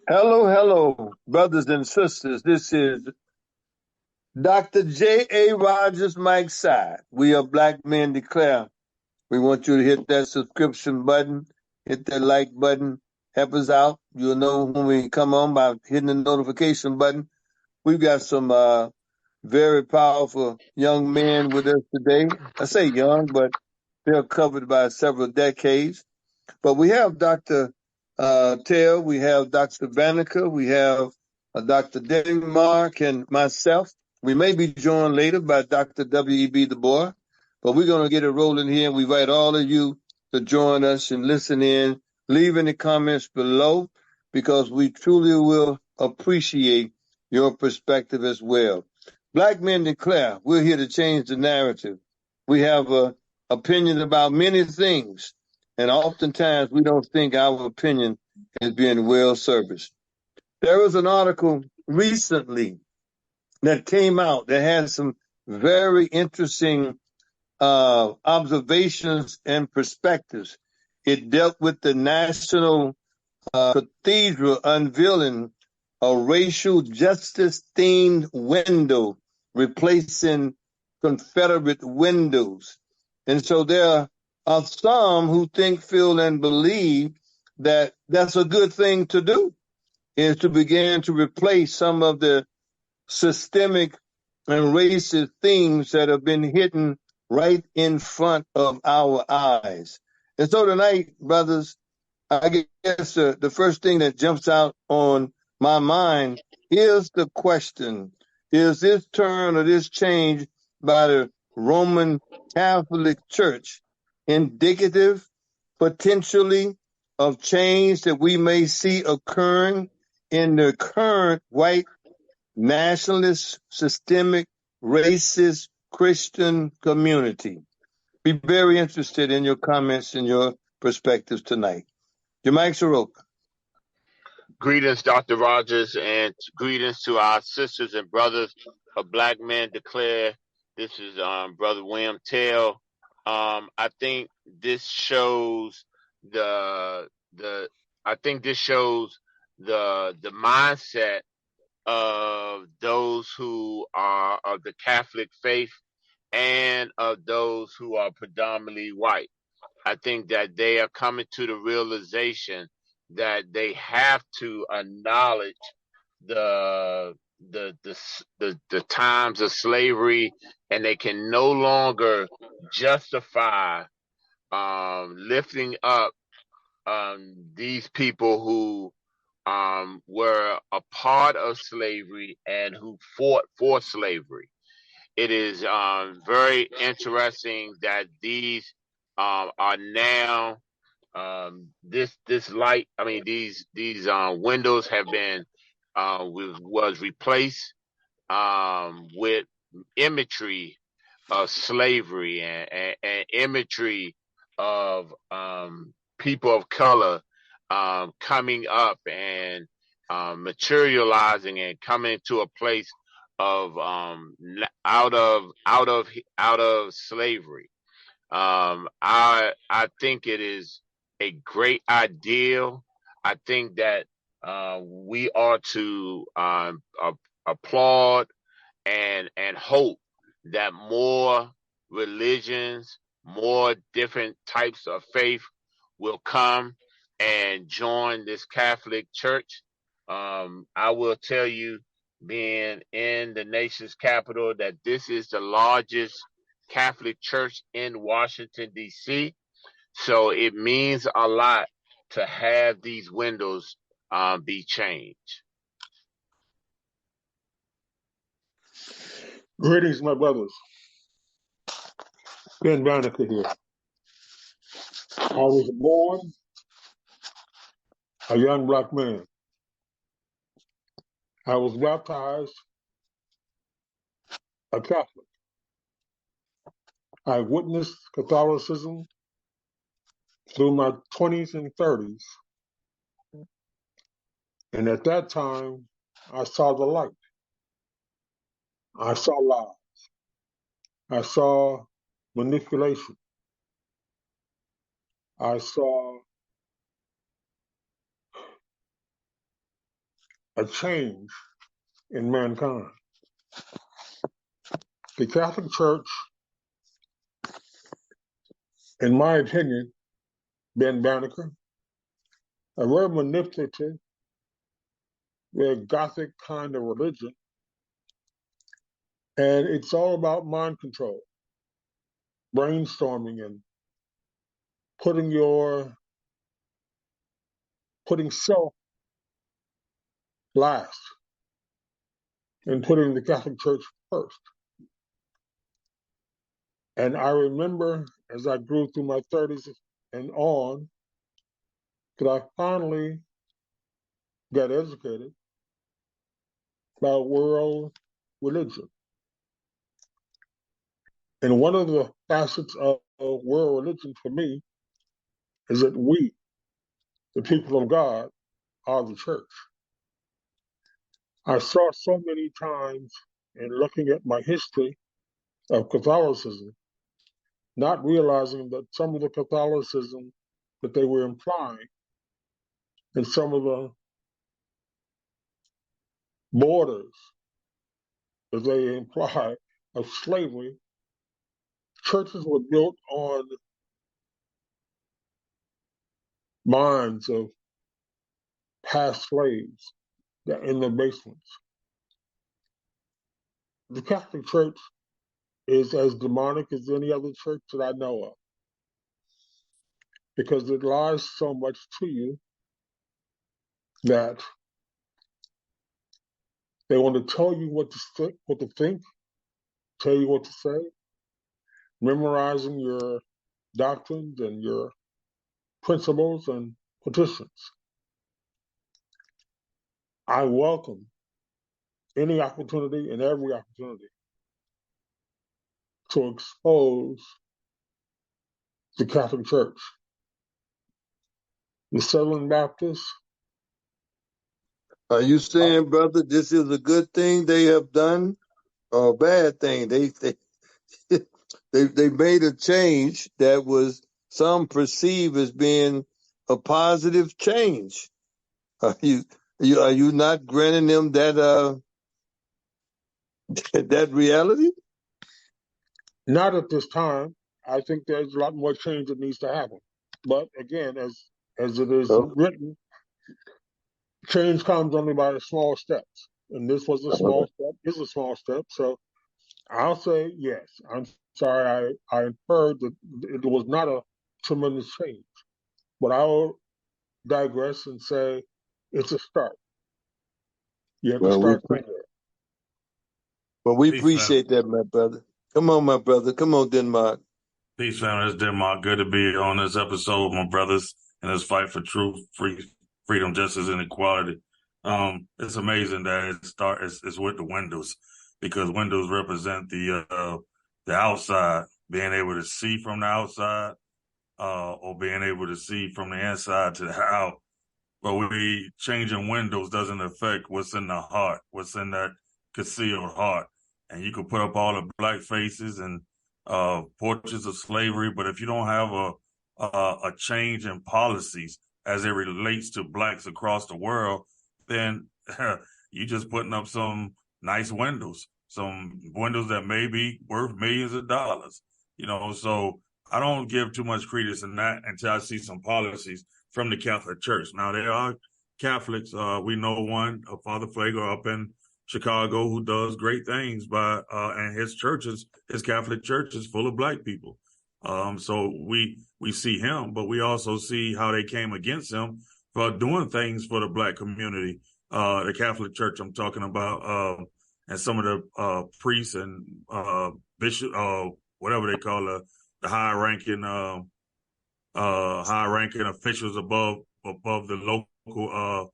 Hello, hello, brothers and sisters. This is Dr. J.A. Rogers, Mike Side. We are Black Men Declare. We want you to hit that subscription button, hit that like button, help us out. You'll know when we come on by hitting the notification button. We've got some very powerful young men with us today. I say young, but they're covered by several decades. But we have Dr. Tell, we have Dr. Banneker, we have Dr. Denmark, and myself. We may be joined later by Dr. W.E.B. Du Bois, but we're going to get it rolling here. And we invite all of you to join us and listen in. Leave any comments below because we truly will appreciate your perspective as well. Black Men Declare, we're here to change the narrative. We have opinions about many things, and oftentimes we don't think our opinion is being well serviced. There was an article recently that came out that had some very interesting observations and perspectives. It dealt with the National Cathedral unveiling a racial justice themed window replacing Confederate windows. And so there are some who think, feel, and believe that that's a good thing to do, is to begin to replace some of the systemic and racist themes that have been hidden right in front of our eyes. And so tonight, brothers, I guess the first thing that jumps out on my mind is the question: is this turn or this change by the Roman Catholic Church indicative, potentially, of change that we may see occurring in the current white nationalist, systemic, racist Christian community? Be very interested in your comments and your perspectives tonight. Your mics are open. Greetings, Dr. Rogers, and greetings to our sisters and brothers of Black Men Declare. This is Brother William Tell. I think this shows the mindset of those who are of the Catholic faith and of those who are predominantly white. I think that they are coming to the realization that they have to acknowledge the times of slavery, and they can no longer justify lifting up these people who were a part of slavery and who fought for slavery. It is very interesting that these are now this light. I mean, these windows have been was replaced with imagery of slavery and imagery of people of color coming up and materializing and coming to a place of out of slavery. I think it is a great ideal. I think that we are to applaud and hope that more religions, more different types of faith will come and join this Catholic Church. I will tell you, being in the nation's capital, that this is the largest Catholic Church in Washington, D.C. So it means a lot to have these windows be changed. Greetings, my brothers. Ben Banneker here. I was born a young black man. I was baptized a Catholic. I witnessed Catholicism through my 20s and 30s. And at that time, I saw the light. I saw lies. I saw manipulation. I saw a change in mankind. The Catholic Church, in my opinion, Ben Banneker, a very manipulative, very Gothic kind of religion, and it's all about mind control, brainstorming, and putting self last and putting the Catholic Church first. And I remember as I grew through my 30s and on that I finally got educated about world religion. And one of the facets of world religion for me is that we, the people of God, are the church. I saw so many times in looking at my history of Catholicism, not realizing that some of the Catholicism that they were implying and some of the borders that they imply of slavery, churches were built on minds of past slaves in the basements. The Catholic Church is as demonic as any other church that I know of because it lies so much to you that they want to tell you what to think, tell you what to say, memorizing your doctrines and your principles and petitions. I welcome any opportunity and every opportunity to expose the Catholic Church. The Southern Baptists. Are you saying, brother, this is a good thing they have done or a bad thing? They made a change that was some perceive as being a positive change. Are you not granting them that that reality? Not at this time. I think there's a lot more change that needs to happen. But again, as it is Oh, written, change comes only by small steps. And this was a small step, is a small step. So I'll say yes. I'm sorry, I inferred that it was not a tremendous change. But I'll digress and say it's a start. You have to well, start somewhere. we Peace, family. appreciate that, my brother. Come on, my brother. Come on, Denmark. Peace, family. It's Denmark. Good to be on this episode, my brothers, in this fight for truth, freedom, justice, and equality. It's amazing that it's with the windows because windows represent the outside, being able to see from the outside, or being able to see from the inside to the out. But we changing windows doesn't affect what's in the heart, what's in that concealed heart. And you could put up all the black faces and portraits of slavery, but if you don't have a change in policies as it relates to blacks across the world, then you just putting up some nice windows, some windows that may be worth millions of dollars. So I don't give too much credence in that until I see some policies from the Catholic Church. Now, there are Catholics. We know one, Father Flager up in Chicago, who does great things and his Catholic church is full of black people. So we see him, but we also see how they came against him for doing things for the black community. The Catholic Church I'm talking about, and some of the priests and bishop, whatever they call the high-ranking officials above the local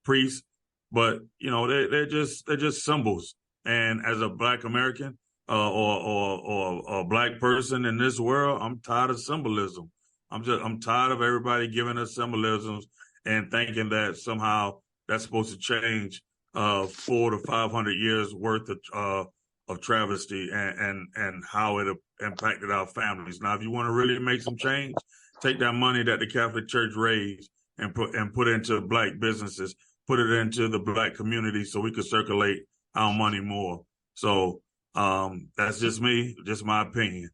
priests, but they're just symbols. And as a black American or a black person in this world, I'm tired of symbolism. I'm tired of everybody giving us symbolisms and thinking that somehow that's supposed to change 400 to 500 years worth of travesty and how it impacted our families. Now, if you want to really make some change, take that money that the Catholic Church raised and put into black businesses. put it into the black community so we could circulate our money more. So that's just me, just my opinion.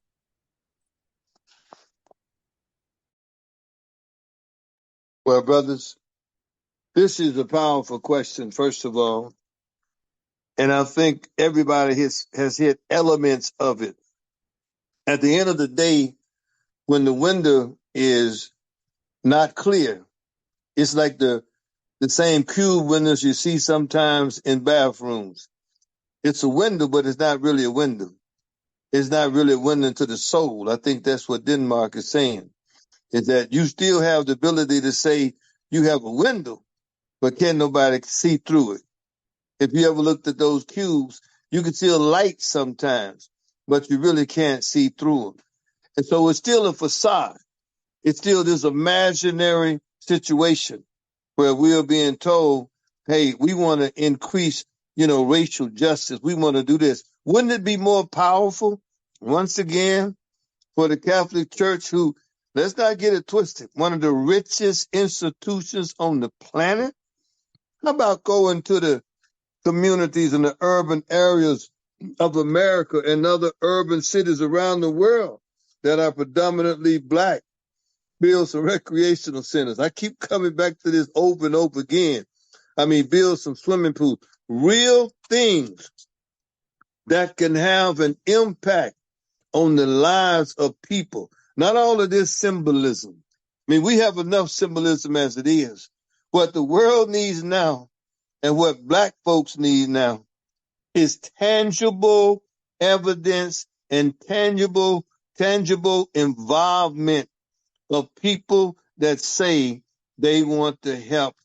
Well, brothers, this is a powerful question, first of all. And I think everybody has hit elements of it. At the end of the day, when the window is not clear, it's like the same cube windows you see sometimes in bathrooms. It's a window, but it's not really a window. It's not really a window to the soul. I think that's what Denmark is saying, is that you still have the ability to say you have a window, but can nobody see through it. If you ever looked at those cubes, you can see a light sometimes, but you really can't see through them. And so it's still a facade. It's still this imaginary situation where we are being told, hey, we want to increase, racial justice. We want to do this. Wouldn't it be more powerful, once again, for the Catholic Church, who, let's not get it twisted, one of the richest institutions on the planet? How about going to the communities in the urban areas of America and other urban cities around the world that are predominantly black? Build some recreational centers. I keep coming back to this over and over again. I mean, build some swimming pools. Real things that can have an impact on the lives of people. Not all of this symbolism. I mean, we have enough symbolism as it is. What the world needs now and what black folks need now is tangible evidence and tangible involvement of people that say they want to help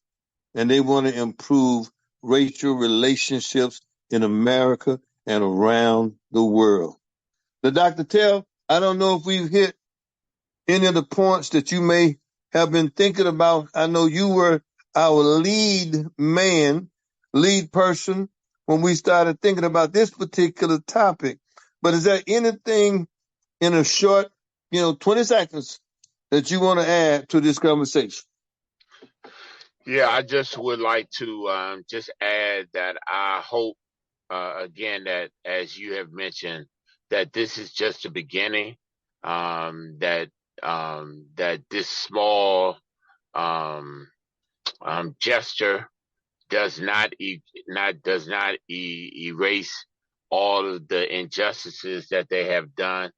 and they want to improve racial relationships in America and around the world. Now, Dr. Tell, I don't know if we've hit any of the points that you may have been thinking about. I know you were our lead person when we started thinking about this particular topic. But is there anything in a short, 20 seconds that you want to add to this conversation? Yeah, I just would like to just add that I hope, again, that as you have mentioned, that this is just the beginning, that this small gesture does not erase all of the injustices that they have done.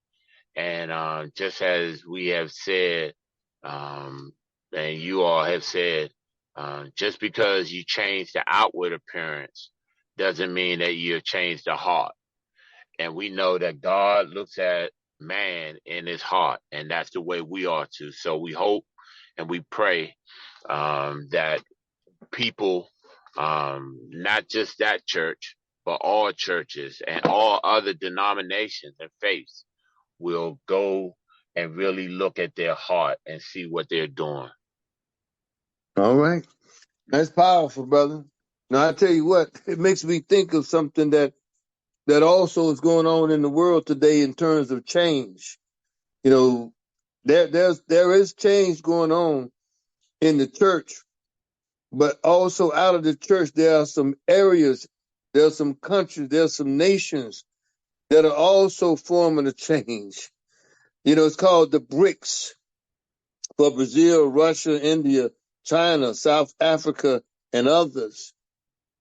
And just as we have said, and you all have said, just because you change the outward appearance doesn't mean that you have changed the heart. And we know that God looks at man in his heart, and that's the way we are too. So we hope and we pray that people, not just that church, but all churches and all other denominations and faiths will go and really look at their heart and see what they're doing. All right. That's powerful, brother. Now, I tell you what, it makes me think of something that also is going on in the world today in terms of change. There is change going on in the church, but also out of the church, there are some areas, there are some countries, there are some nations that are also forming a change. It's called the BRICS, for Brazil, Russia, India, China, South Africa, and others.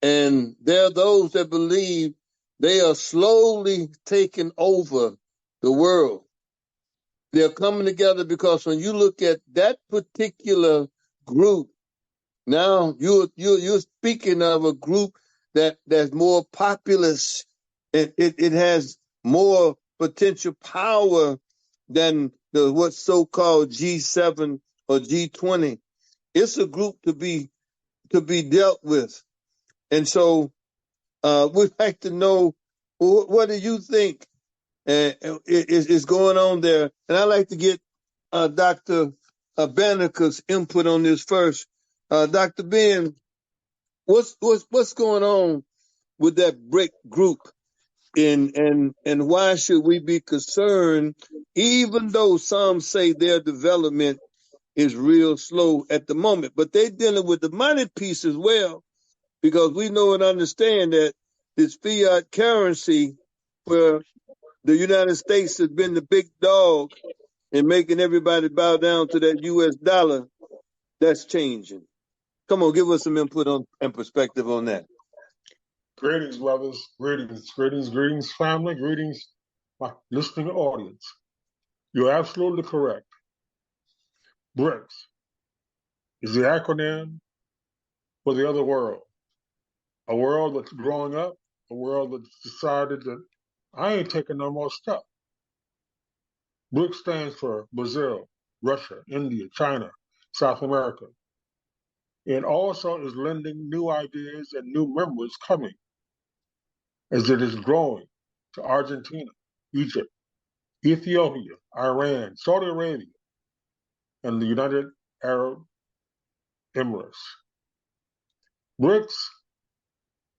And there are those that believe they are slowly taking over the world. They're coming together because when you look at that particular group, now you're speaking of a group that's more populous. It has more potential power than what's so-called G7 or G20. It's a group to be dealt with. And so we'd like to know, what do you think is going on there? And I'd like to get Dr. Banneker's input on this first. Dr. Ben, what's going on with that BRIC group, and why should we be concerned, even though some say their development is real slow at the moment? But they're dealing with the money piece as well. because we know and understand that this fiat currency, where the United States has been the big dog in making everybody bow down to that U.S. dollar, that's changing. Come on, give us some input on and perspective on that. Greetings, brothers. Greetings, family. Greetings, my listening audience. You're absolutely correct. BRICS is the acronym for the other world. A world that's growing up, a world that's decided that I ain't taking no more stuff. BRICS stands for Brazil, Russia, India, China, South America. It also is lending new ideas and new members coming as it is growing to Argentina, Egypt, Ethiopia, Iran, Saudi Arabia, and the United Arab Emirates. BRICS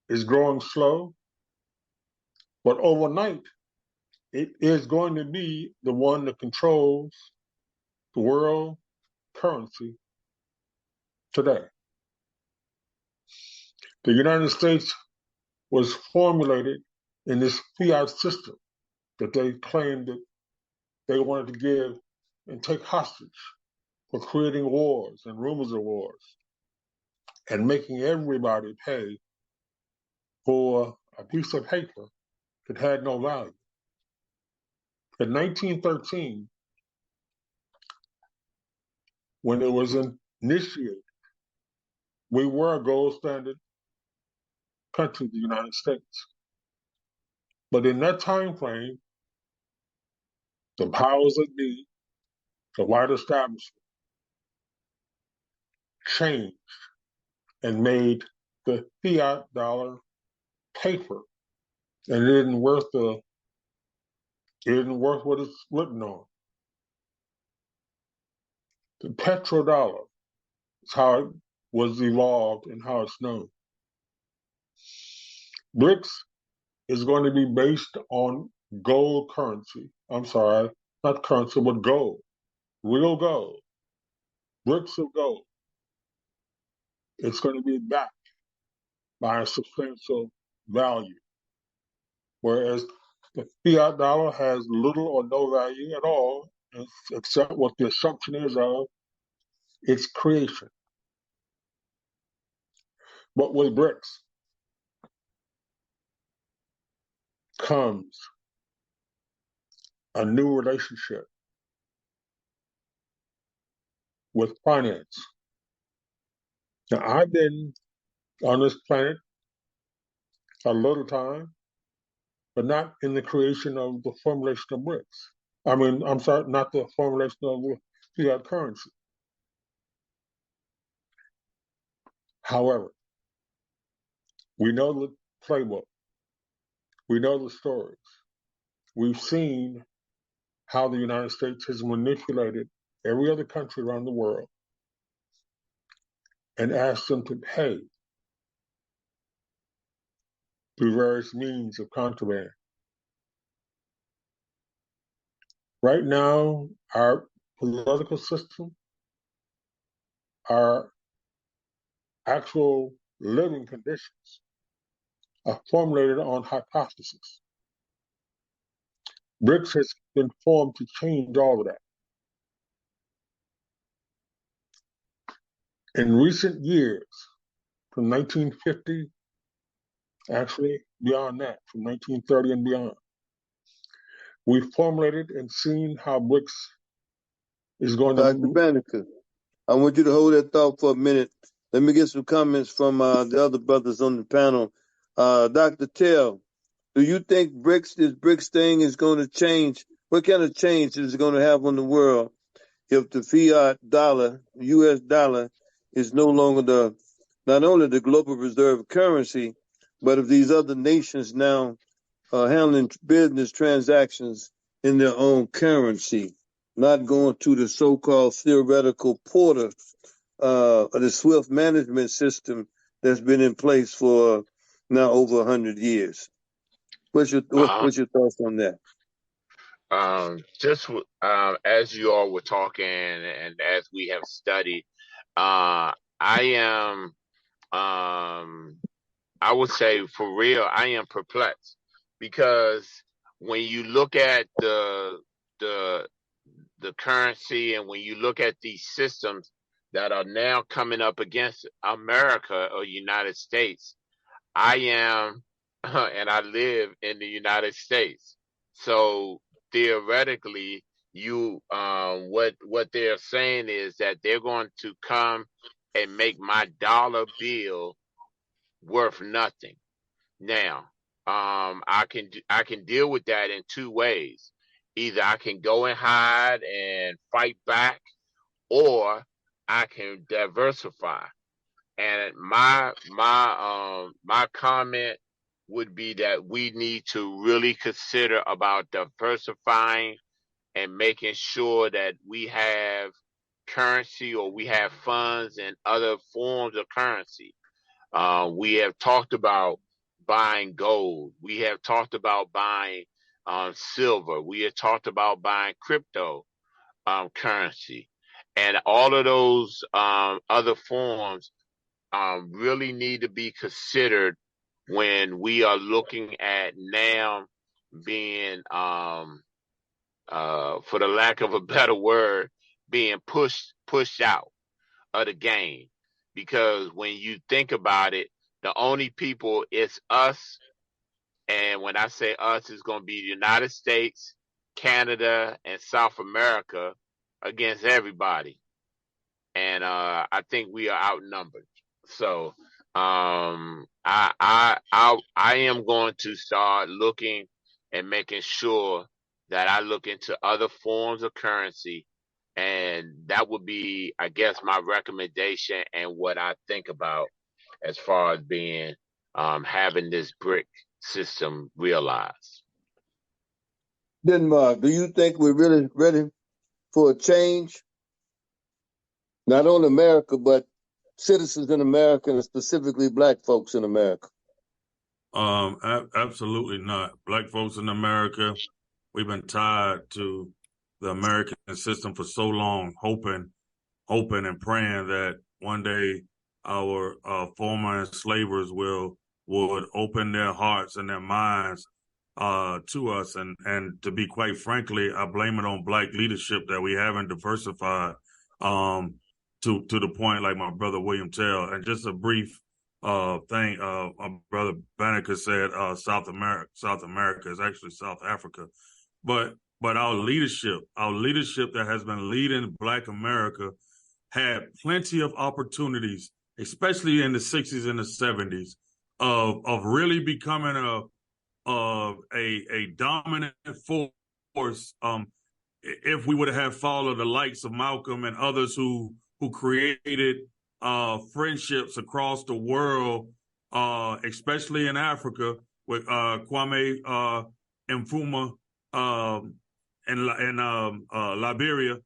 is growing slow, but overnight, it is going to be the one that controls the world currency today. The United States was formulated in this fiat system that they claimed that they wanted to give and take hostage for creating wars and rumors of wars and making everybody pay for a piece of paper that had no value. In 1913, when it was initiated, we were a gold standard country, the United States. But in that time frame, the powers that be, the white establishment, changed and made the fiat dollar paper, and it isn't worth what it's written on. The petrodollar is how it was evolved and how it's known. BRICS is going to be based on gold currency. I'm sorry, not currency, but gold, real gold, bricks of gold. It's going to be backed by a substantial value, whereas the fiat dollar has little or no value at all, except what the assumption is of its creation. But with BRICS comes a new relationship with finance. Now, I've been on this planet a little time, but not in the creation of the formulation of BRICS. I'm sorry, not the formulation of the fiat currency. However, we know the playbook. We know the stories. We've seen how the United States has manipulated every other country around the world and asked them to pay through various means of contraband. Right now, our political system, our actual living conditions are formulated on hypothesis. BRICS has been formed to change all of that. In recent years, from 1950, actually beyond that, from 1930 and beyond, we've formulated and seen how BRICS is going to Dr. move. Banneker, I want you to hold that thought for a minute. Let me get some comments from the other brothers on the panel. Dr. Tell, do you think this BRICS thing is going to change? What kind of change is it going to have on the world if the fiat dollar, U.S. dollar, is no longer not only the global reserve currency, but if these other nations now are handling business transactions in their own currency, not going to the so-called theoretical porter or the SWIFT management system that's been in place for now over 100 years. What's your thoughts on that? Just as you all were talking and as we have studied, I am I would say for real, I am perplexed because when you look at the currency and when you look at these systems that are now coming up against America or United States, I am and I live in the United States. So theoretically, what they're saying is that they're going to come and make my dollar bill worth nothing. Now, I can deal with that in two ways. Either I can go and hide and fight back, or I can diversify. And my comment would be that we need to really consider about diversifying and making sure that we have currency or we have funds and other forms of currency. We have talked about buying gold. We have talked about buying silver. We have talked about buying crypto currency. And all of those other forms really need to be considered when we are looking at now being, for the lack of a better word, being pushed out of the game. Because when you think about it, the only people it's us, and when I say us, it's going to be the United States, Canada, and South America against everybody. And I think we are outnumbered. So I am going to start looking and making sure that I look into other forms of currency, and that would be, I guess, my recommendation and what I think about as far as being having this BRIC system realized. Denmark, do you think we're really ready for a change? Not only America, but citizens in America, and specifically Black folks in America. Absolutely not. Black folks in America, we've been tied to the American system for so long, hoping and praying that one day our former enslavers would open their hearts and their minds to us. And to be quite frankly, I blame it on Black leadership that we haven't diversified to the point, like my brother William Tell. And just a brief thing, my brother Banneker said South America is actually South Africa. But our leadership that has been leading Black America had plenty of opportunities, especially in the 60s and the 70s, of really becoming a dominant force. If we would have followed the likes of Malcolm and others who created friendships across the world, especially in Africa with Kwame Nkrumah in Liberia,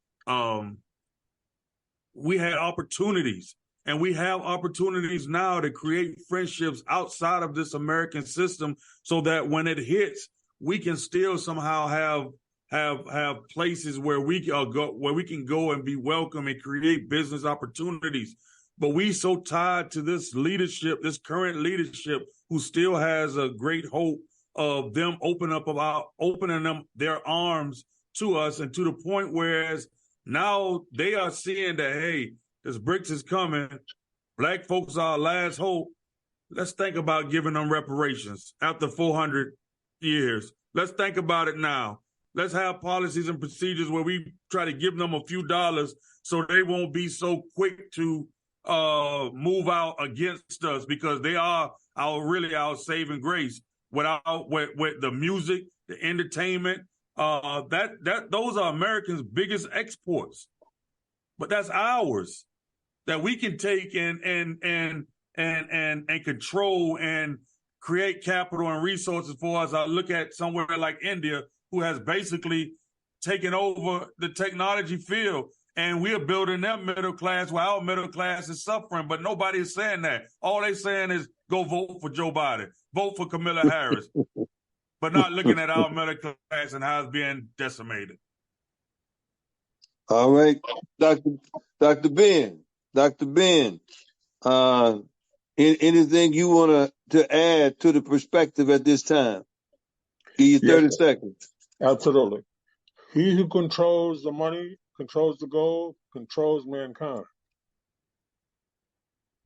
we had opportunities, and we have opportunities now to create friendships outside of this American system, so that when it hits, we can still somehow have places where we can go and be welcome and create business opportunities. But we so tied to this leadership, this current leadership, who still has a great hope of them opening them their arms to us, and to the point whereas now they are seeing that, hey, this BRICS is coming. Black folks are our last hope. Let's think about giving them reparations after 400 years. Let's think about it now. Let's have policies and procedures where we try to give them a few dollars so they won't be so quick to move out against us, because they are our saving grace. With the music, the entertainment, those are Americans' biggest exports. But that's ours, that we can take and control and create capital and resources for us. I look at somewhere like India, who has basically taken over the technology field, and we are building that middle class while our middle class is suffering. But nobody is saying that. All they're saying is go vote for Joe Biden, vote for Kamala Harris, but not looking at our middle class and how it's being decimated. All right, Dr. Ben, anything you want to to add to the perspective at this time? Give you Yes, 30 seconds. absolutely. He who controls the money, controls the gold, controls mankind.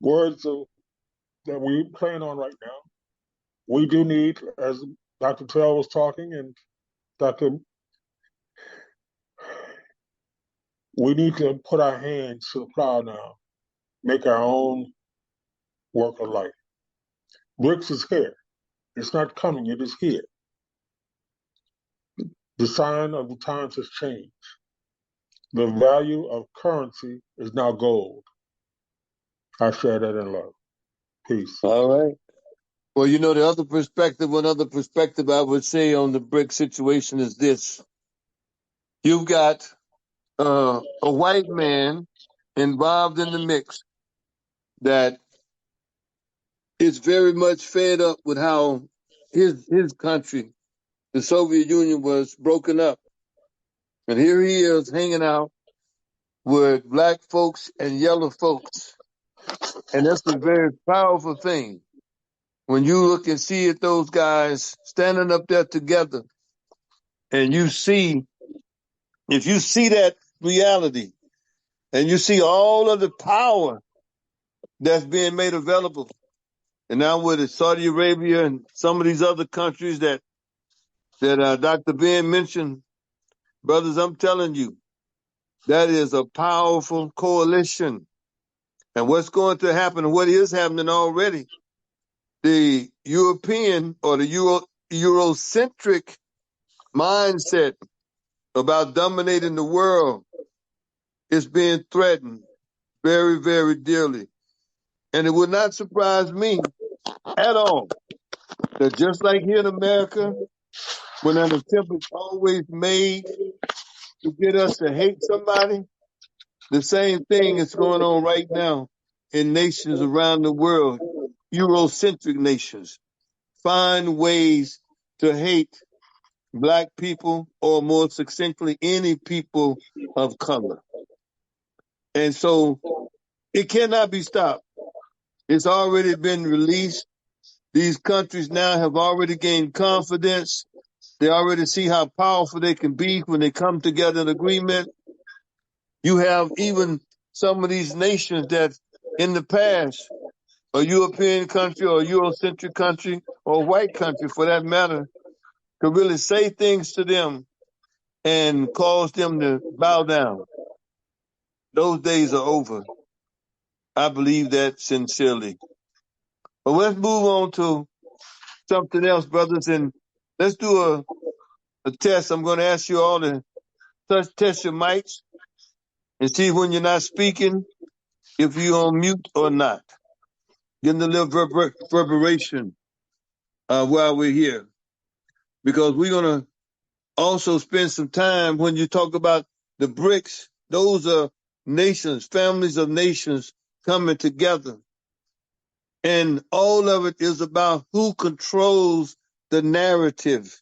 Words that we playing on right now. We do need, as Dr. Tell was talking, and Dr. We need to put our hands to the plow now, make our own work of life. BRICS is here. It's not coming, it is here. The sign of the times has changed. The value of currency is now gold. I share that in love. Peace. All right. Well, you know, one other perspective I would say on the BRIC situation is this. You've got a white man involved in the mix that is very much fed up with how his country, the Soviet Union, was broken up. And here he is hanging out with black folks and yellow folks. And that's a very powerful thing. When you look and see at those guys standing up there together, and if you see that reality, and you see all of the power that's being made available, and now with Saudi Arabia and some of these other countries that Dr. Ben mentioned, brothers, I'm telling you, that is a powerful coalition. And what's going to happen, and what is happening already, the European or the Eurocentric mindset about dominating the world is being threatened very, very dearly. And it would not surprise me at all that just like here in America, when an attempt is always made to get us to hate somebody, the same thing is going on right now in nations around the world, Eurocentric nations. Find ways to hate black people, or more succinctly, any people of color. And so it cannot be stopped. It's already been released. These countries now have already gained confidence. They already see how powerful they can be when they come together in agreement. You have even some of these nations that in the past, a European country or a Eurocentric country or a white country for that matter, could really say things to them and cause them to bow down. Those days are over. I believe that sincerely. But let's move on to something else, brothers, and let's do a test. I'm going to ask you all to test your mics and see when you're not speaking, if you're on mute or not. Getting a little reverberation while we're here. Because we're going to also spend some time when you talk about the BRICS. Those are nations, families of nations coming together. And all of it is about who controls the narrative.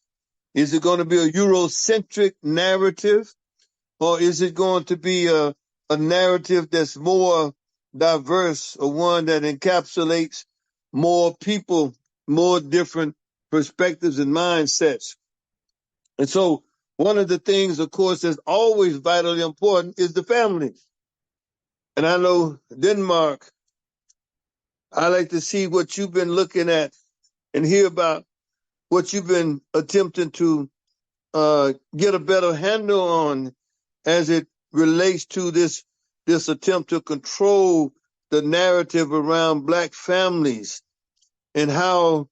Is it going to be a Eurocentric narrative, or is it going to be a narrative that's more diverse, or one that encapsulates more people, more different perspectives and mindsets? And so one of the things, of course, that's always vitally important is the family. And I know Denmark, I like to see what you've been looking at and hear about what you've been attempting to get a better handle on as it relates to this attempt to control the narrative around black families, and how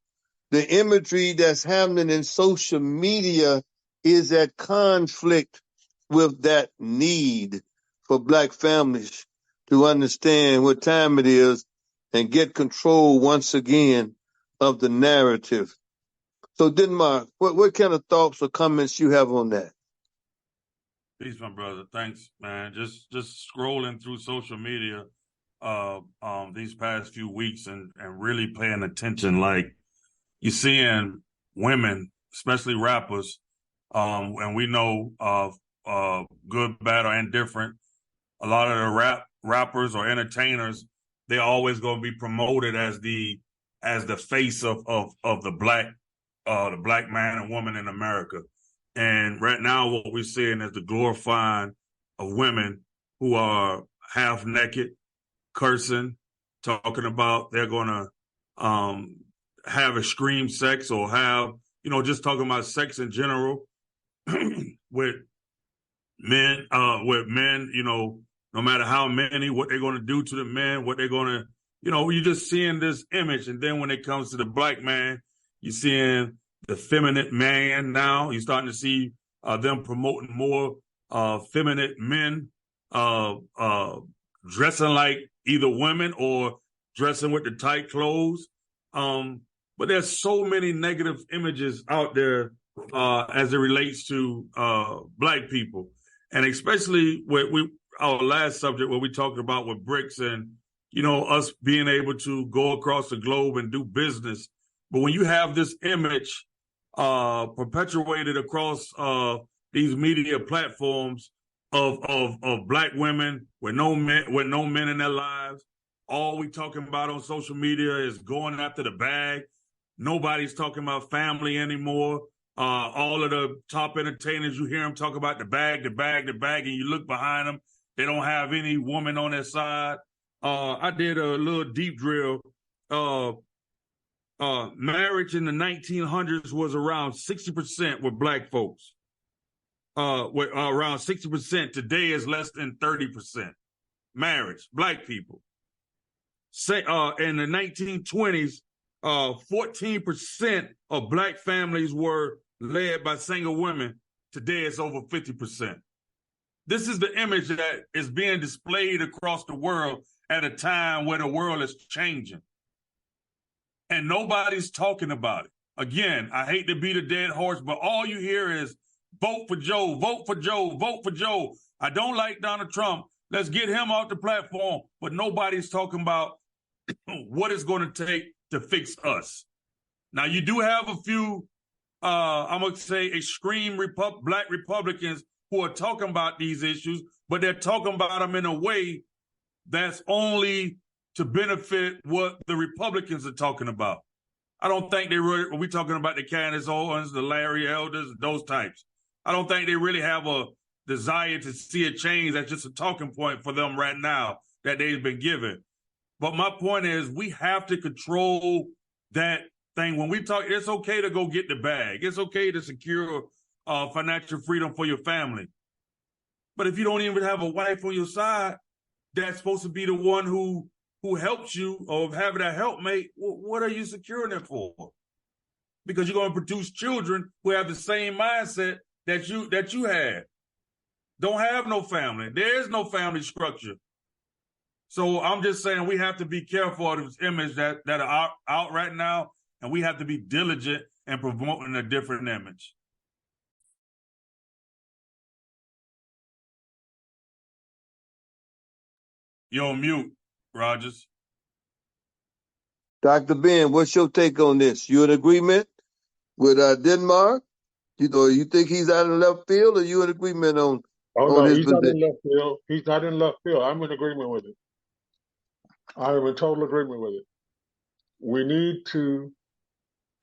the imagery that's happening in social media is at conflict with that need for black families to understand what time it is and get control once again of the narrative. So, Denmark, what kind of thoughts or comments you have on that? Peace, my brother. Thanks, man. Just scrolling through social media these past few weeks and really paying attention. Like, you're seeing women, especially rappers, and we know good, bad, or indifferent. A lot of the rappers or entertainers, they're always going to be promoted as the as the face of the black man and woman in America. And right now, what we're seeing is the glorifying of women who are half naked, cursing, talking about they're going to have extreme sex or have, just talking about sex in general with men, no matter how many, what they're going to do to the men, what they're going to, you're just seeing this image. And then when it comes to the black man, you're seeing the feminine man now. You're starting to see them promoting more feminine men dressing like either women or dressing with the tight clothes. But there's so many negative images out there as it relates to black people. And especially with our last subject where we talked about with BRICS and, us being able to go across the globe and do business. But when you have this image perpetuated across these media platforms of black women with no men in their lives, all we talking about on social media is going after the bag. Nobody's talking about family anymore. All of the top entertainers, you hear them talk about the bag, and you look behind them, they don't have any woman on their side. I did a little deep drill. Marriage in the 1900s was around 60% with black folks. With around 60%. Today is less than 30%. Marriage, black people. Say, in the 1920s, 14% of black families were led by single women. Today it's over 50%. This is the image that is being displayed across the world at a time where the world is changing. And nobody's talking about it. Again, I hate to beat a dead horse, but all you hear is vote for Joe, vote for Joe, vote for Joe. I don't like Donald Trump. Let's get him off the platform. But nobody's talking about what it's going to take to fix us. Now, you do have a few, I'm going to say, extreme black Republicans who are talking about these issues, but they're talking about them in a way that's only to benefit what the Republicans are talking about. I don't think they really, we're talking about the Candace Owens, the Larry Elders, those types. I don't think they really have a desire to see a change. That's just a talking point for them right now that they've been given. But my point is we have to control that thing. When we talk, it's okay to go get the bag. It's okay to secure financial freedom for your family. But if you don't even have a wife on your side, that's supposed to be the one who helps you or having a helpmate, what are you securing it for? Because you're going to produce children who have the same mindset that you had. Don't have no family. There is no family structure. So I'm just saying we have to be careful of this image that are out right now, and we have to be diligent in promoting a different image. You're on mute, Rogers. Dr. Ben, what's your take on this? You in agreement with Denmark? You think he's out in left field, or you in agreement on no, his he's position? not in left field. He's not in left field. I'm in agreement with it. I am in total agreement with it. We need to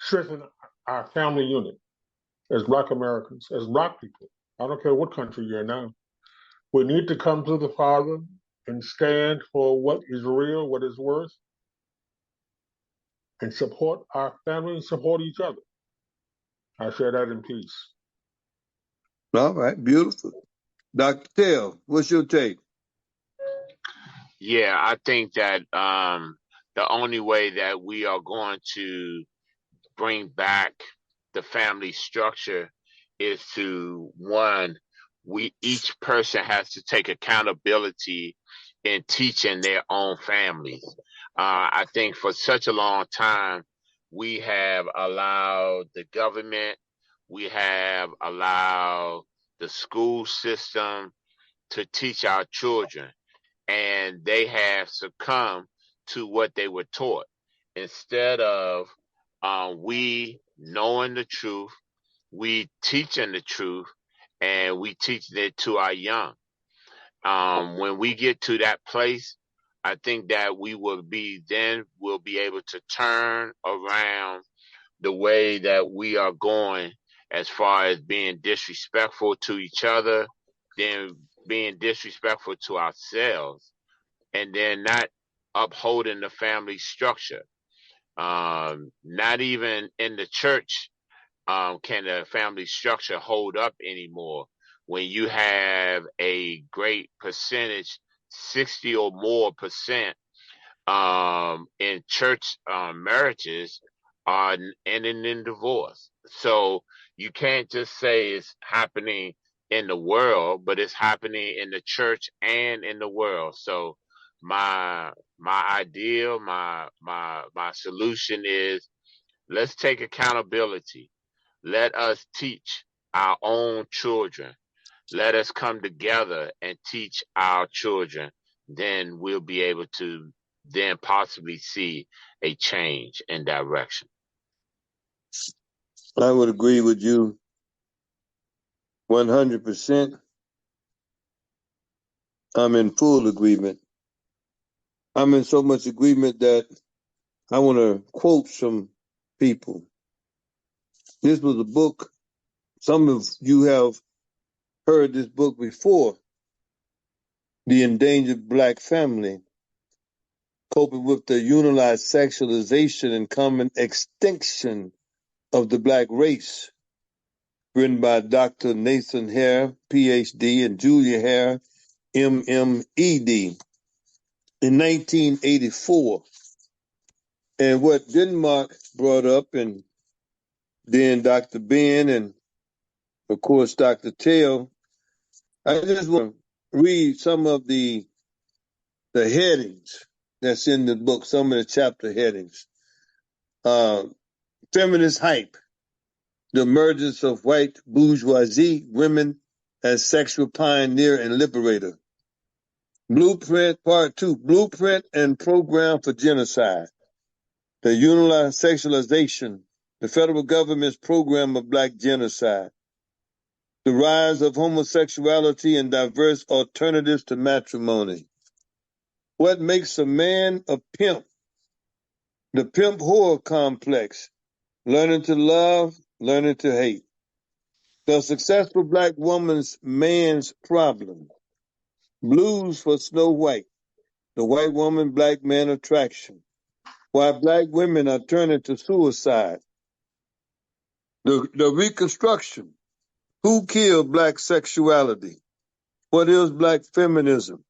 strengthen our family unit as Black Americans, as Black people. I don't care what country you're in now. We need to come to the Father and stand for what is real, what is worth, and support our family and support each other. I say that in peace. All right, beautiful. Dr. Tell, what's your take? Yeah, I think that the only way that we are going to bring back the family structure is to, one, each person has to take accountability in teaching their own families. I think for such a long time, we have allowed the government, we have allowed the school system to teach our children, and they have succumbed to what they were taught instead of we knowing the truth, we teaching the truth, and we teaching it to our young. When we get to that place, I think that we'll be able to turn around the way that we are going as far as being disrespectful to each other, then being disrespectful to ourselves, and then not upholding the family structure. Not even in the church can the family structure hold up anymore when you have a great percentage, 60 or more percent in church marriages are ending in divorce. So you can't just say it's happening in the world, but it's happening in the church and in the world. So my ideal, my solution is, let's take accountability. Let us teach our own children. Let us come together and teach our children. Then we'll be able to then possibly see a change in direction. I would agree with you 100%. I'm in full agreement. I'm in so much agreement that I want to quote some people. This was a book. Some of you have heard this book before. The Endangered Black Family, Coping with the Utilized Sexualization and Common Extinction of the Black Race, written by Dr. Nathan Hare, PhD, and Julia Hare, MMED, in 1984. And what Denmark brought up, and then Dr. Ben, and of course Dr. Tail, I just want to read some of the headings that's in the book, some of the chapter headings. Feminist hype, the emergence of white bourgeoisie, women as sexual pioneer and liberator. Blueprint, part 2, blueprint and program for genocide. The utilized sexualization, the federal government's program of black genocide. The rise of homosexuality and diverse alternatives to matrimony. What makes a man a pimp? The pimp whore complex. Learning to love, learning to hate. The successful black woman's man's problem. Blues for Snow White. The white woman, black man attraction. Why black women are turning to suicide. The reconstruction. Who killed black sexuality? What is black feminism?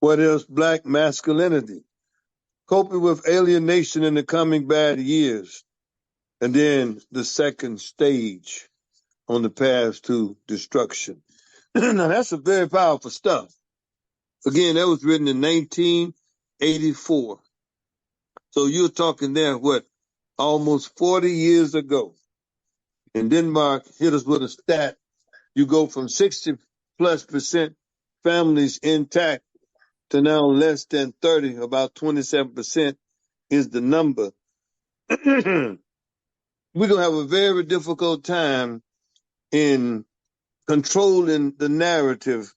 What is black masculinity? Coping with alienation in the coming bad years. And then the second stage on the path to destruction. Now that's some very powerful stuff. Again, that was written in 1984. So you're talking there, what, almost 40 years ago. And Denmark hit us with a stat. You go from 60+% families intact to now less than 30, about 27% is the number. We're going to have a very difficult time in controlling the narrative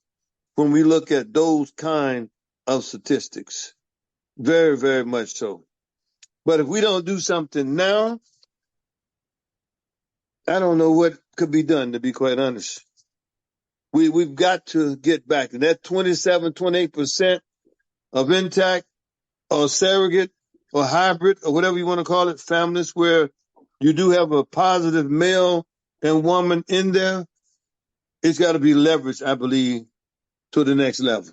when we look at those kind of statistics. Very, very much so. But if we don't do something now, I don't know what could be done, to be quite honest. We've got to get back. And that 27, 28% of intact or surrogate or hybrid or whatever you want to call it, families where you do have a positive male and woman in there, it's got to be leveraged, I believe, to the next level.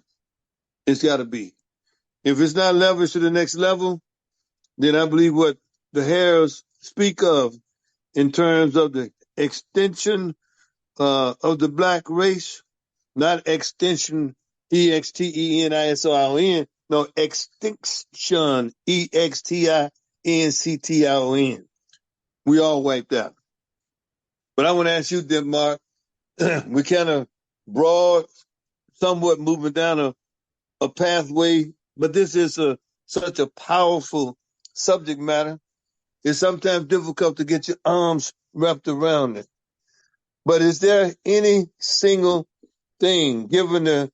It's got to be. If it's not leveraged to the next level, then I believe what the Hares speak of in terms of the extension of the black race, not extension, EXTENISON, no, extinction, EXTINCTION. We all wiped out. But I want to ask you, then, Mark, we kind of broad, somewhat moving down a pathway, but this is such a powerful subject matter. It's sometimes difficult to get your arms wrapped around it. But is there any single thing, given the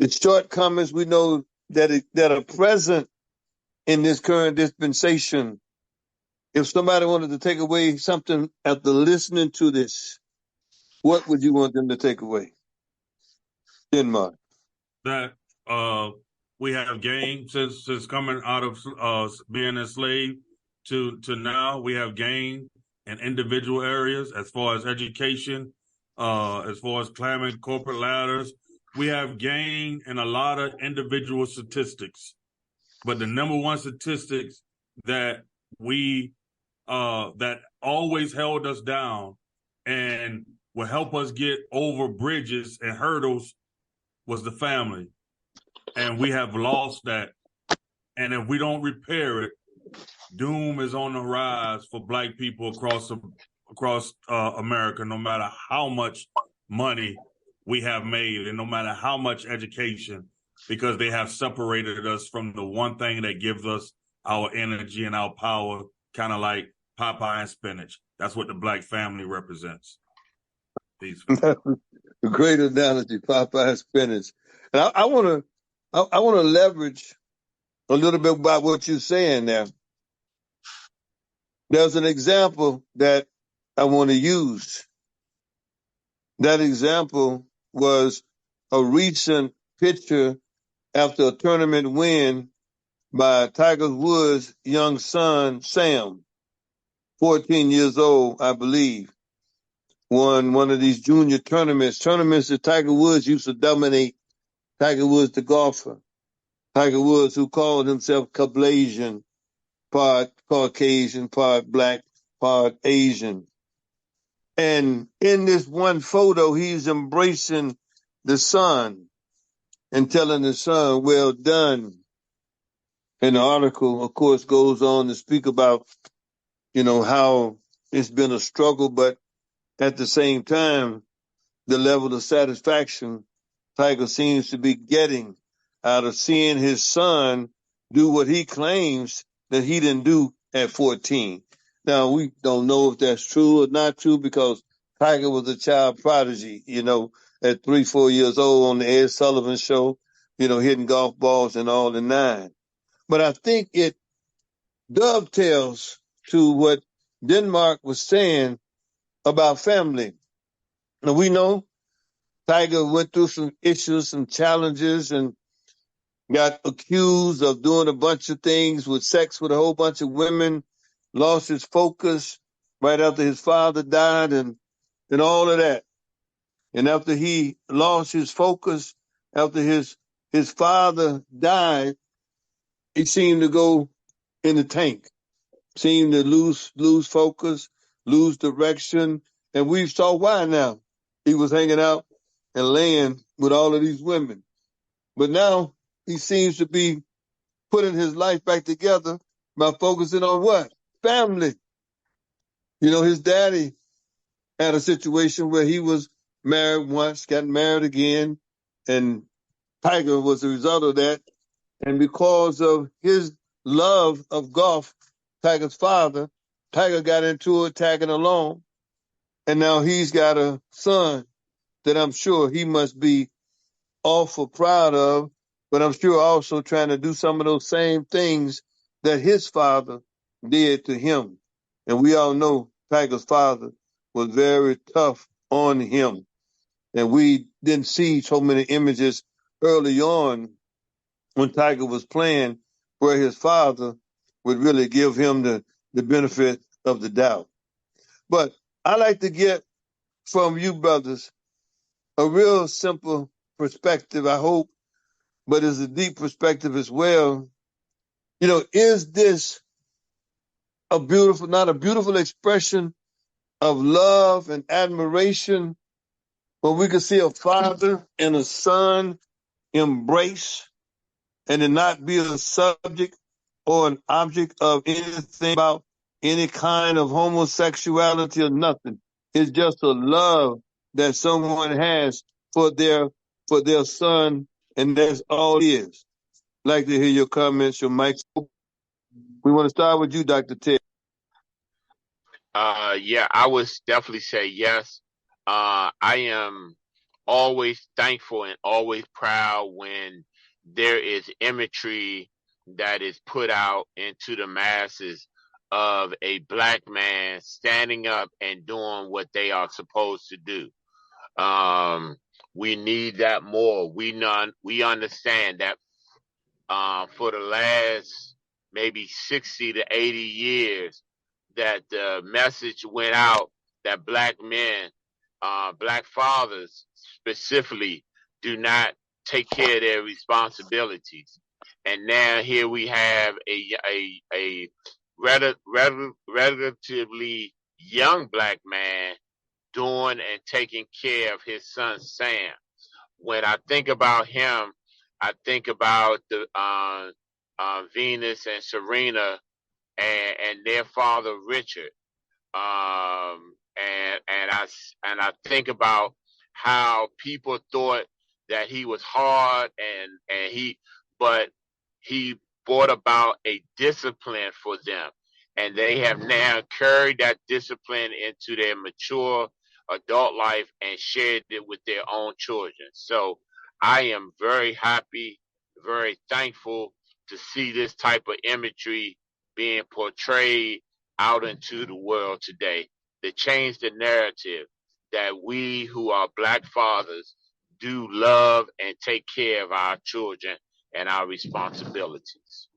shortcomings we know that are present in this current dispensation, if somebody wanted to take away something after listening to this, what would you want them to take away? Denmark. That we have gained since coming out of being enslaved to now, we have gained in individual areas as far as education, as far as climbing corporate ladders. We have gained in a lot of individual statistics, but the number one statistics that we that always held us down and will help us get over bridges and hurdles was the family. And we have lost that. And if we don't repair it, doom is on the rise for Black people across America, no matter how much money we have made and no matter how much education, because they have separated us from the one thing that gives us our energy and our power, kind of like Popeye and spinach. That's what the Black family represents. Peace. The great analogy, Popeye spinach. And I want to leverage a little bit about what you're saying there. There's an example that I want to use. That example was a recent picture after a tournament win by Tiger Woods' young son, Sam, 14 years old, I believe, won one of these junior tournaments that Tiger Woods used to dominate. Tiger Woods, the golfer. Tiger Woods, who called himself Kablasian, part Caucasian, part Black, part Asian. And in this one photo, he's embracing the son and telling the son, well done. And the article, of course, goes on to speak about, how it's been a struggle, but at the same time, the level of satisfaction Tiger seems to be getting out of seeing his son do what he claims that he didn't do at 14. Now, we don't know if that's true or not true because Tiger was a child prodigy, at 3, 4 years old on the Ed Sullivan show, hitting golf balls and all the nine. But I think it dovetails to what Denmark was saying about family. Now, we know Tiger went through some issues, some challenges, and got accused of doing a bunch of things with sex with a whole bunch of women, lost his focus right after his father died and all of that. And after he lost his focus, after his father died, he seemed to go in the tank, seemed to lose focus, lose direction, and we saw why now. He was hanging out and laying with all of these women. But now he seems to be putting his life back together by focusing on what? Family. His daddy had a situation where he was married once, got married again, and Tiger was the result of that. And because of his love of golf, Tiger's father, Tiger got into it tagging along, and now he's got a son that I'm sure he must be awful proud of, but I'm sure also trying to do some of those same things that his father did to him. And we all know Tiger's father was very tough on him. And we didn't see so many images early on when Tiger was playing where his father would really give him the benefit of the doubt. But I like to get from you brothers a real simple perspective, I hope, but it's a deep perspective as well. Is this not a beautiful expression of love and admiration when we can see a father and a son embrace and to not be a subject or an object of anything about any kind of homosexuality or nothing. It's just a love that someone has for their son, and that's all it is. I'd like to hear your comments, your mic. We want to start with you, Dr. Ted. Yeah, I would definitely say yes. I am always thankful and always proud when there is imagery that is put out into the masses of a black man standing up and doing what they are supposed to do. We need that more. We understand that for the last maybe 60 to 80 years that the message went out that black men, black fathers specifically, do not take care of their responsibilities. And now here we have a relatively young black man doing and taking care of his son Sam. When I think about him, I think about the Venus and Serena and their father Richard, and I think about how people thought that he was hard but he brought about a discipline for them, and they have now carried that discipline into their mature adult life and shared it with their own children. So I am very happy, very thankful to see this type of imagery being portrayed out into the world today to change the narrative that we who are black fathers do love and take care of our children and our responsibilities.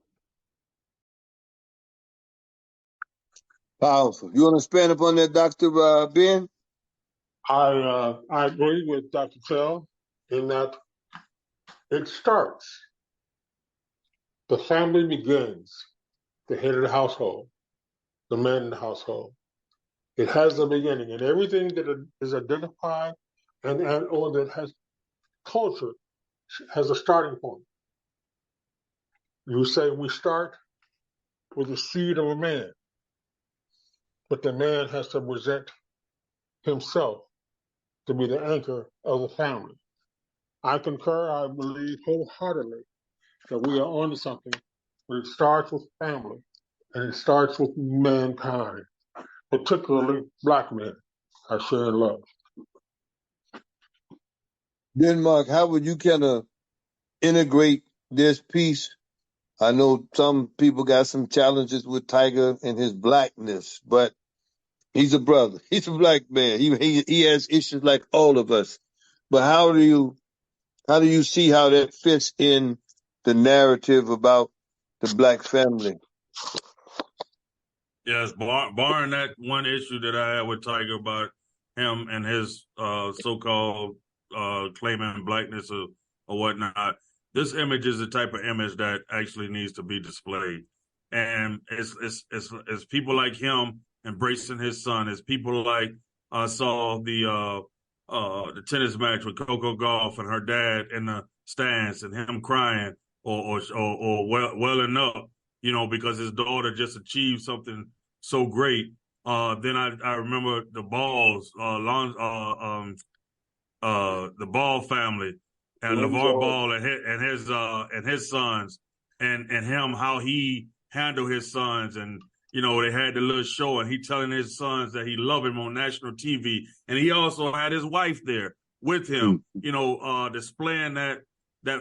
Powerful. You want to expand upon that, Dr. Ben? I agree with Dr. Tell in that it starts. The family begins, the head of the household, the man in the household. It has a beginning, and everything that is identified or that has culture has a starting point. You say we start with the seed of a man, but the man has to present himself to be the anchor of the family. I concur, I believe wholeheartedly that we are onto something, but it starts with family, and it starts with mankind, particularly black men. I share love. Denmark, how would you kind of integrate this piece? I know some people got some challenges with Tiger and his blackness, but he's a brother. He's a black man. He has issues like all of us. But how do you see how that fits in the narrative about the black family? Yes, barring that one issue that I had with Tiger about him and his so-called claiming blackness or whatnot, this image is the type of image that actually needs to be displayed. And it's people like him embracing his son. It's people like I saw the tennis match with Coco Gauff and her dad in the stands and him crying or welling up, because his daughter just achieved something so great. Then I remember the Balls, the Ball family, and LeVar Ball and his sons, and him how he handled his sons, and they had the little show, and he telling his sons that he loved him on national TV, and he also had his wife there with him, displaying that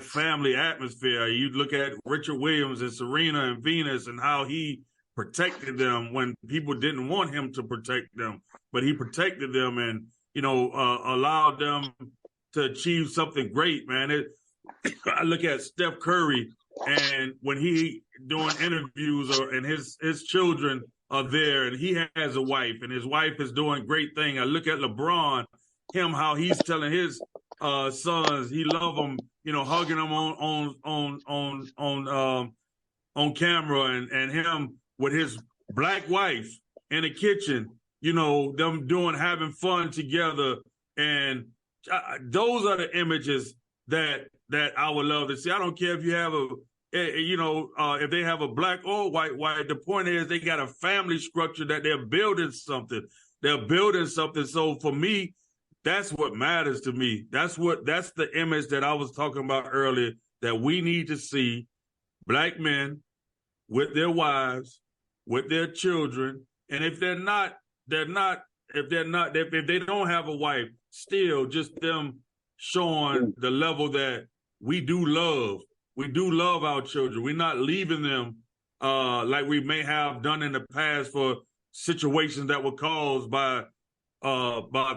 family atmosphere. You look at Richard Williams and Serena and Venus and how he protected them when people didn't want him to protect them, but he protected them and, allowed them to achieve something great, man. I look at Steph Curry, and when he doing interviews and his children are there and he has a wife and his wife is doing great thing. I look at LeBron, how he's telling his sons he love them, hugging them on camera, and him with his black wife in the kitchen, them having fun together. And those are the images that I would love to see. I don't care if you have if they have a black or white. The point is they got a family structure that they're building something. So for me, that's what matters to me. That's the image that I was talking about earlier, that we need to see black men with their wives, with their children. And if they don't have a wife, still just them showing the level that we do love we do love our children. We're not leaving them like we may have done in the past for situations that were caused by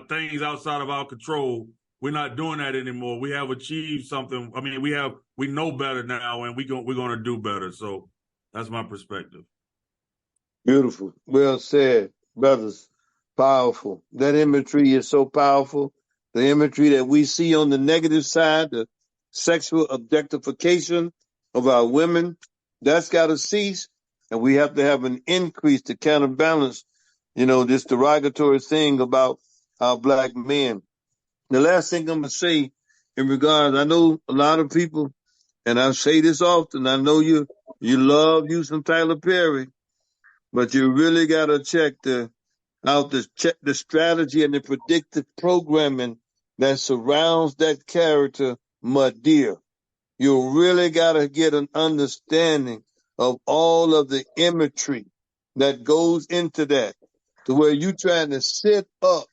things outside of our control. We're not doing that anymore. We have achieved something. I mean, we know better now, and we're going to do better. So that's my perspective. Beautiful. Well said, brothers. Powerful. That imagery is so powerful. The imagery that we see on the negative side, the sexual objectification of our women, that's got to cease. And we have to have an increase to counterbalance, this derogatory thing about our black men. The last thing I'm going to say in regards, I know a lot of people, and I say this often, I know you love you some Tyler Perry, but you really got to check the strategy and the predictive programming that surrounds that character, Madeir. You really got to get an understanding of all of the imagery that goes into that, to where you trying to sit up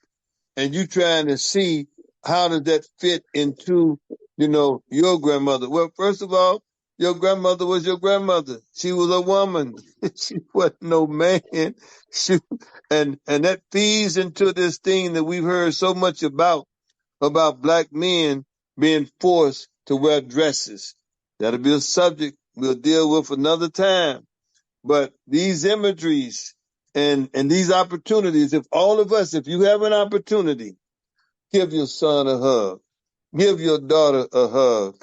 and you trying to see how does that fit into, your grandmother. Well, first of all, your grandmother was your grandmother. She was a woman. She wasn't no man. She, and that feeds into this thing that we've heard so much about black men being forced to wear dresses. That'll be a subject we'll deal with another time. But these imageries and these opportunities, if you have an opportunity, give your son a hug. Give your daughter a hug.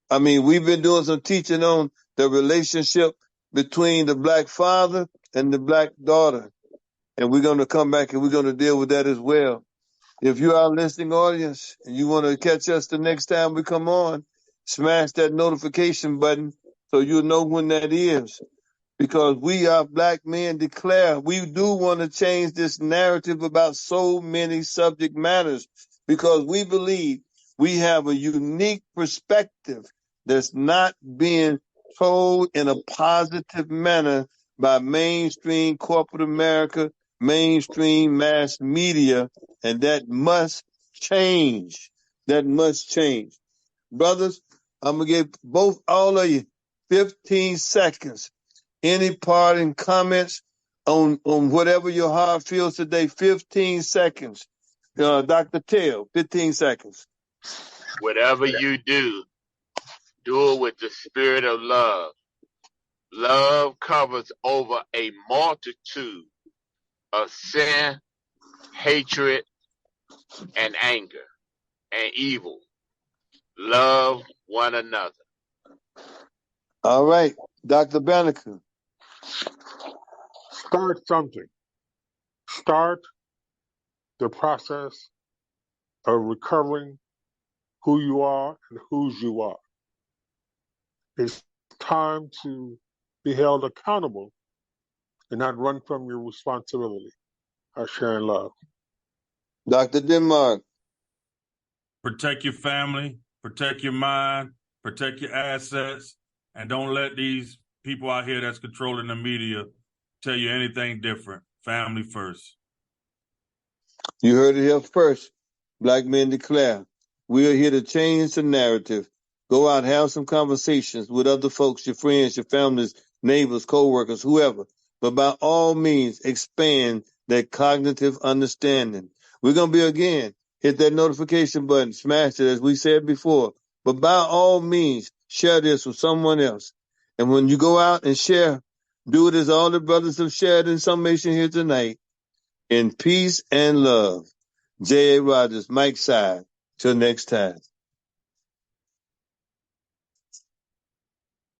I mean, we've been doing some teaching on the relationship between the black father and the black daughter. And we're going to come back and we're going to deal with that as well. If you're our listening audience and you want to catch us the next time we come on, smash that notification button so you'll know when that is. Because we are black men declare we do want to change this narrative about so many subject matters, because we believe we have a unique perspective that's not being told in a positive manner by mainstream corporate America, mainstream mass media, and that must change. That must change. Brothers, I'm going to give all of you 15 seconds. Any parting comments on whatever your heart feels today? 15 seconds. Dr. Tell, 15 seconds. Whatever you do it with the spirit of love. Love covers over a multitude of sin, hatred, and anger, and evil. Love one another. All right. Dr. Banneker. Start something. Start the process of recovering who you are and whose you are. It's time to be held accountable and not run from your responsibility. I share in love. Dr. Denmark. Protect your family, protect your mind, protect your assets, and don't let these people out here that's controlling the media tell you anything different. Family first. You heard it here first. Black men declare. We are here to change the narrative. Go out, have some conversations with other folks, your friends, your families, neighbors, co-workers, whoever. But by all means, expand that cognitive understanding. We're going to be, again, hit that notification button, smash it, as we said before. But by all means, share this with someone else. And when you go out and share, do it as all the brothers have shared in summation here tonight. In peace and love. J.A. Rogers, Mike Side. Till next time.